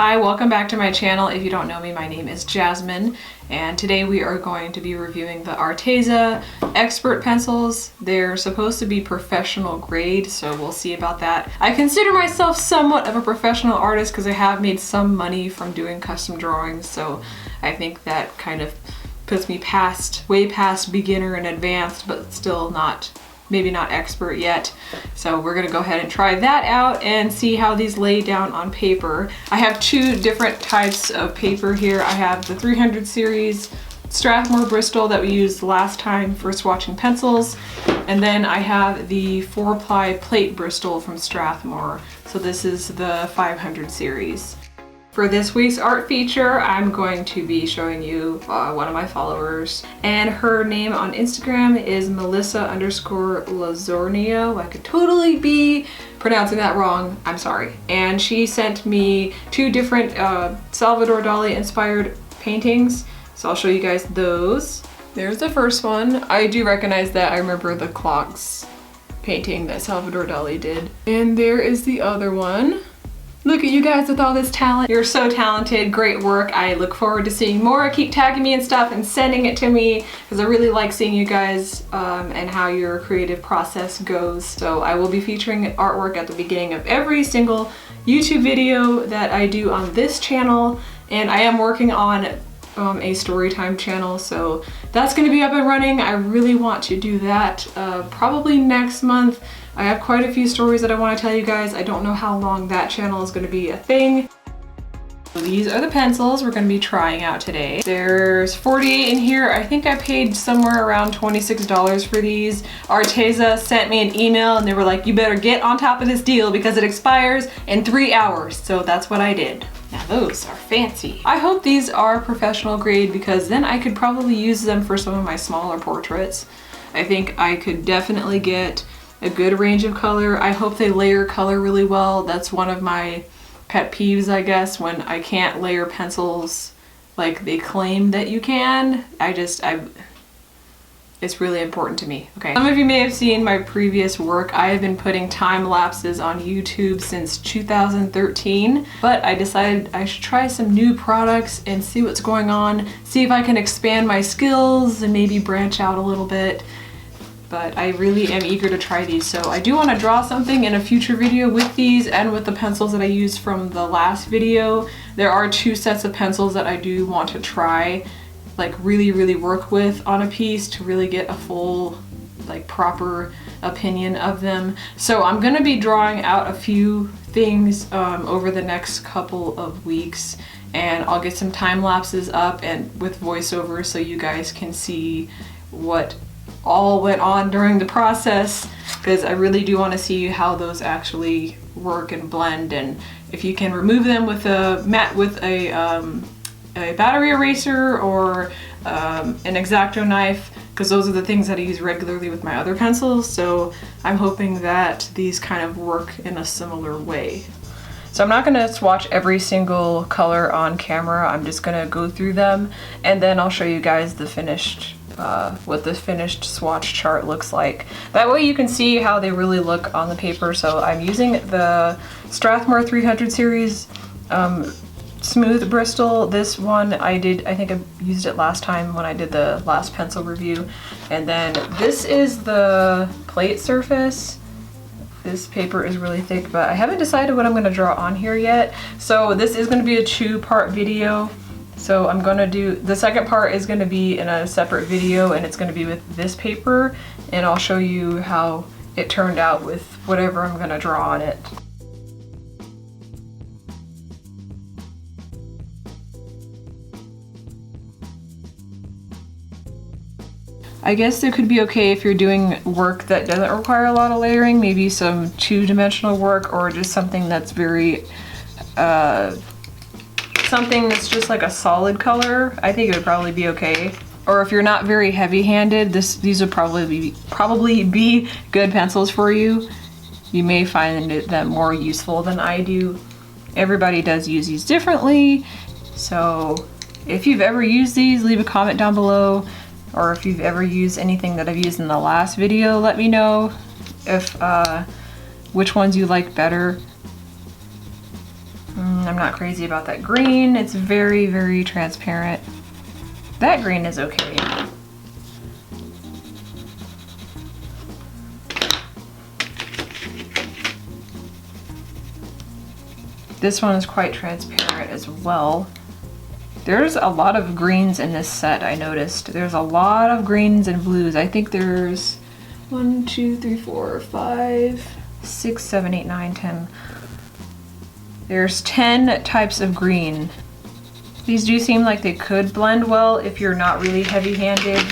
Hi, welcome back to my channel. If you don't know me, my name is Jasmine, and today we are going to be reviewing the Arteza Expert Pencils. They're supposed to be professional grade, so we'll see about that. I consider myself somewhat of a professional artist because I have made some money from doing custom drawings, so I think that kind of puts me way past beginner and advanced, but still maybe not expert yet. So we're gonna go ahead and try that out and see how these lay down on paper. I have two different types of paper here. I have the 300 series Strathmore Bristol that we used last time for swatching pencils. And then I have the 4-ply plate Bristol from Strathmore. So this is the 500 series. For this week's art feature, I'm going to be showing you one of my followers, and her name on Instagram is Melissa_Lazornio. I could totally be pronouncing that wrong, I'm sorry. And she sent me two different Salvador Dali inspired paintings, so I'll show you guys those. There's the first one. I do recognize that. I remember the clocks painting that Salvador Dali did. And there is the other one. Look at you guys with all this talent. You're so talented, great work. I look forward to seeing more. Keep tagging me and stuff and sending it to me because I really like seeing you guys and how your creative process goes. So I will be featuring artwork at the beginning of every single YouTube video that I do on this channel. And I am working on a storytime channel, so that's going to be up and running. I really want to do that probably next month. I have quite a few stories that I want to tell you guys. I don't know how long that channel is going to be a thing. So these are the pencils we're going to be trying out today. There's 48 in here. I think I paid somewhere around $26 for these. Arteza sent me an email and they were like, you better get on top of this deal because it expires in 3 hours. So that's what I did. Now those are fancy. I hope these are professional grade because then I could probably use them for some of my smaller portraits. I think I could definitely get a good range of color. I hope they layer color really well. That's one of my pet peeves, I guess, when I can't layer pencils like they claim that you can. It's really important to me. Okay. Some of you may have seen my previous work. I have been putting time lapses on YouTube since 2013, but I decided I should try some new products and see what's going on, see if I can expand my skills and maybe branch out a little bit. But I really am eager to try these. So I do want to draw something in a future video with these and with the pencils that I used from the last video. There are two sets of pencils that I do want to try, like really work with on a piece to really get a full, like, proper opinion of them. So I'm gonna be drawing out a few things over the next couple of weeks, and I'll get some time lapses up and with voiceover so you guys can see what all went on during the process, because I really do want to see how those actually work and blend, and if you can remove them with a battery eraser or an X-Acto knife, because those are the things that I use regularly with my other pencils. So I'm hoping that these kind of work in a similar way. So I'm not going to swatch every single color on camera. I'm just going to go through them and then I'll show you guys the finished what the finished swatch chart looks like. That way you can see how they really look on the paper. So I'm using the Strathmore 300 series smooth Bristol. This one I think I used it last time when I did the last pencil review. And then this is the plate surface. This paper is really thick, but I haven't decided what I'm going to draw on here yet. So this is going to be a 2-part video. So I'm going to do, the second part is going to be in a separate video, and it's going to be with this paper, and I'll show you how it turned out with whatever I'm going to draw on it. I guess it could be okay if you're doing work that doesn't require a lot of layering, maybe some 2-dimensional work, or just something that's very something that's just like a solid color. I think it would probably be okay. Or if you're not very heavy-handed, these would probably be good pencils for you. You may find them more useful than I do. Everybody does use these differently. So if you've ever used these, leave a comment down below. Or if you've ever used anything that I've used in the last video, let me know if which ones you like better. I'm not crazy about that green. It's very, very transparent. That green is okay. This one is quite transparent as well. There's a lot of greens in this set, I noticed. There's a lot of greens and blues. I think there's 1, 2, 3, 4, 5, 6, 7, 8, 9, 10. There's 10 types of green. These do seem like they could blend well if you're not really heavy-handed.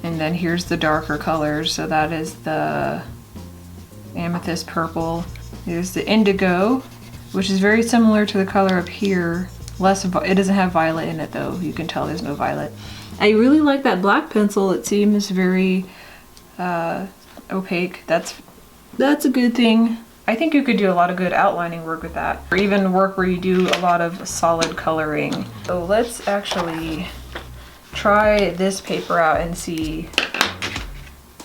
And then here's the darker colors. So that is the amethyst purple. There's the indigo, which is very similar to the color up here. It doesn't have violet in it though. You can tell there's no violet. I really like that black pencil. It seems very opaque. That's a good thing. I think you could do a lot of good outlining work with that, or even work where you do a lot of solid coloring. So let's actually try this paper out and see.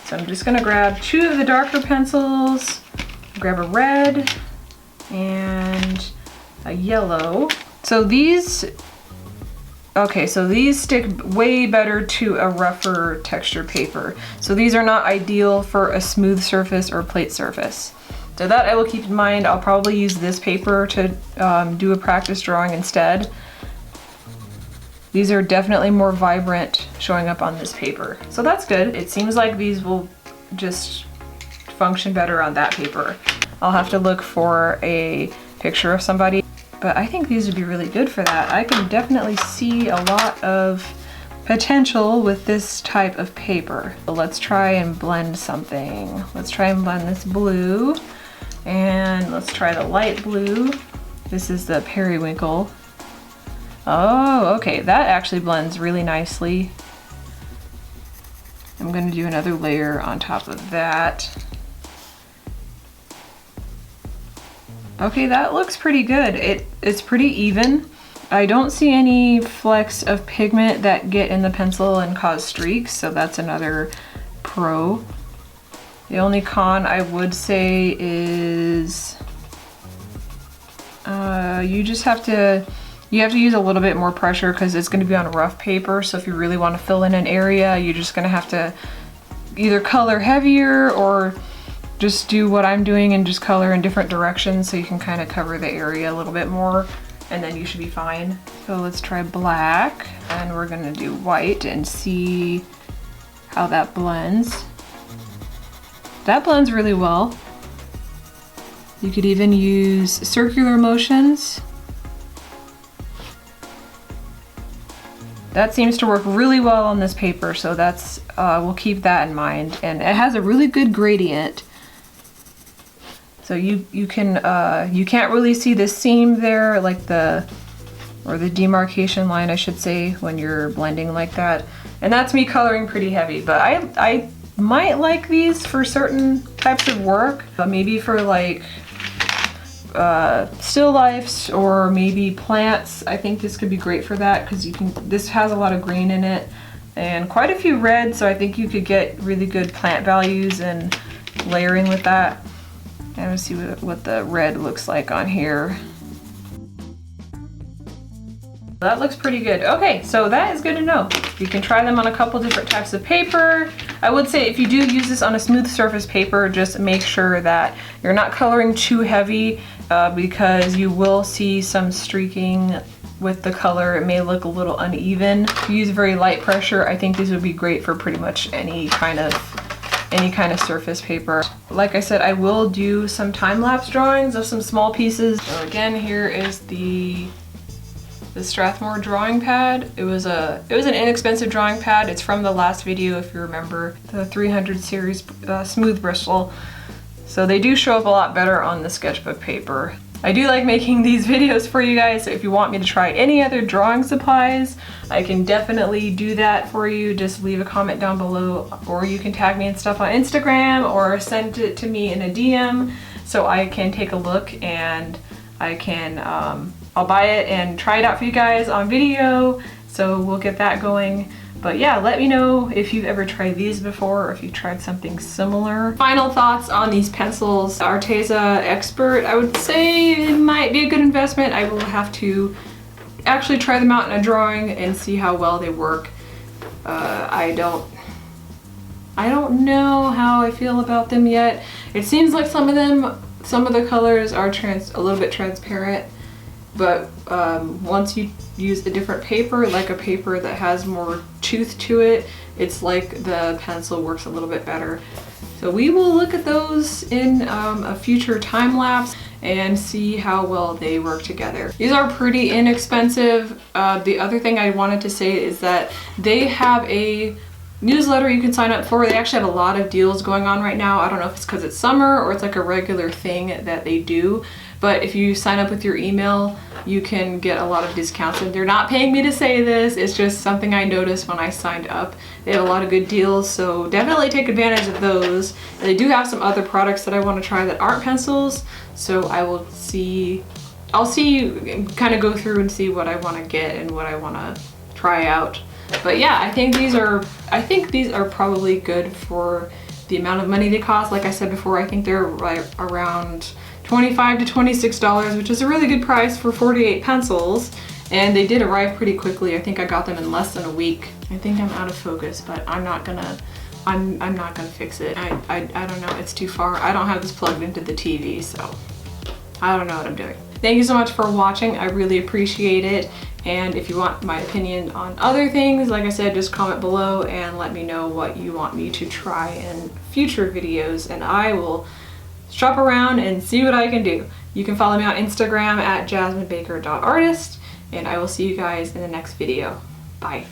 So I'm just gonna grab 2 of the darker pencils, grab a red and a yellow. So these, okay, so these stick way better to a rougher texture paper. So these are not ideal for a smooth surface or plate surface. So that I will keep in mind. I'll probably use this paper to do a practice drawing instead. These are definitely more vibrant showing up on this paper. So that's good. It seems like these will just function better on that paper. I'll have to look for a picture of somebody, but I think these would be really good for that. I can definitely see a lot of potential with this type of paper. So let's try and blend something. Let's try and blend this blue, and let's try the light blue. This is the periwinkle. Oh, okay, that actually blends really nicely. I'm gonna do another layer on top of that. Okay, that looks pretty good. It's pretty even. I don't see any flecks of pigment that get in the pencil and cause streaks, so that's another pro. The only con I would say is you have to use a little bit more pressure because it's going to be on rough paper. So if you really want to fill in an area, you're just going to have to either color heavier or just do what I'm doing and just color in different directions so you can kind of cover the area a little bit more, and then you should be fine. So let's try black, and we're going to do white and see how that blends. That blends really well. You could even use circular motions. That seems to work really well on this paper, so that's we'll keep that in mind. And it has a really good gradient. So you can't really see the seam there, like or the demarcation line, I should say, when you're blending like that. And that's me coloring pretty heavy, but I might like these for certain types of work, maybe for like still lifes or maybe plants. I think this could be great for that because this has a lot of green in it and quite a few red, so I think you could get really good plant values and layering with that. And let's see what the red looks like on here. That looks pretty good. Okay, so that is good to know. You can try them on a couple different types of paper. I would say if you do use this on a smooth surface paper, just make sure that you're not coloring too heavy because you will see some streaking with the color. It may look a little uneven. If you use very light pressure, I think these would be great for pretty much any kind of surface paper. Like I said, I will do some time-lapse drawings of some small pieces. So again, here is the Strathmore drawing pad. It was an inexpensive drawing pad. It's from the last video, if you remember, the 300 series smooth bristle. So they do show up a lot better on the sketchbook paper. I do like making these videos for you guys, so if you want me to try any other drawing supplies, I can definitely do that for you. Just leave a comment down below, or you can tag me and stuff on Instagram or send it to me in a DM so I can take a look and I can I'll buy it and try it out for you guys on video, so we'll get that going. But yeah, let me know if you've ever tried these before or if you've tried something similar. Final thoughts on these pencils. Arteza Expert, I would say it might be a good investment. I will have to actually try them out in a drawing and see how well they work. I don't know how I feel about them yet. It seems like some of the colors are a little bit transparent, but once you use a different paper, like a paper that has more tooth to it, it's like the pencil works a little bit better. So we will look at those in a future time lapse and see how well they work together. These are pretty inexpensive. The other thing I wanted to say is that they have a newsletter you can sign up for. They actually have a lot of deals going on right now. I don't know if it's because it's summer or it's like a regular thing that they do, but if you sign up with your email, you can get a lot of discounts. And they're not paying me to say this, it's just something I noticed when I signed up. They have a lot of good deals, so definitely take advantage of those. And they do have some other products that I want to try that aren't pencils, so I'll see, kind of go through and see what I want to get and what I want to try out. But yeah, I think these are probably good for the amount of money they cost. Like I said before, I think they're right around $25 to $26, which is a really good price for 48 pencils. And they did arrive pretty quickly. I think I got them in less than a week. I think I'm out of focus, but I'm not gonna fix it. I don't know, it's too far. I don't have this plugged into the TV, so I don't know what I'm doing. Thank you so much for watching. I really appreciate it. And if you want my opinion on other things, like I said, just comment below and let me know what you want me to try in future videos, and I will shop around and see what I can do. You can follow me on Instagram at jasminebaker.artist, and I will see you guys in the next video. Bye.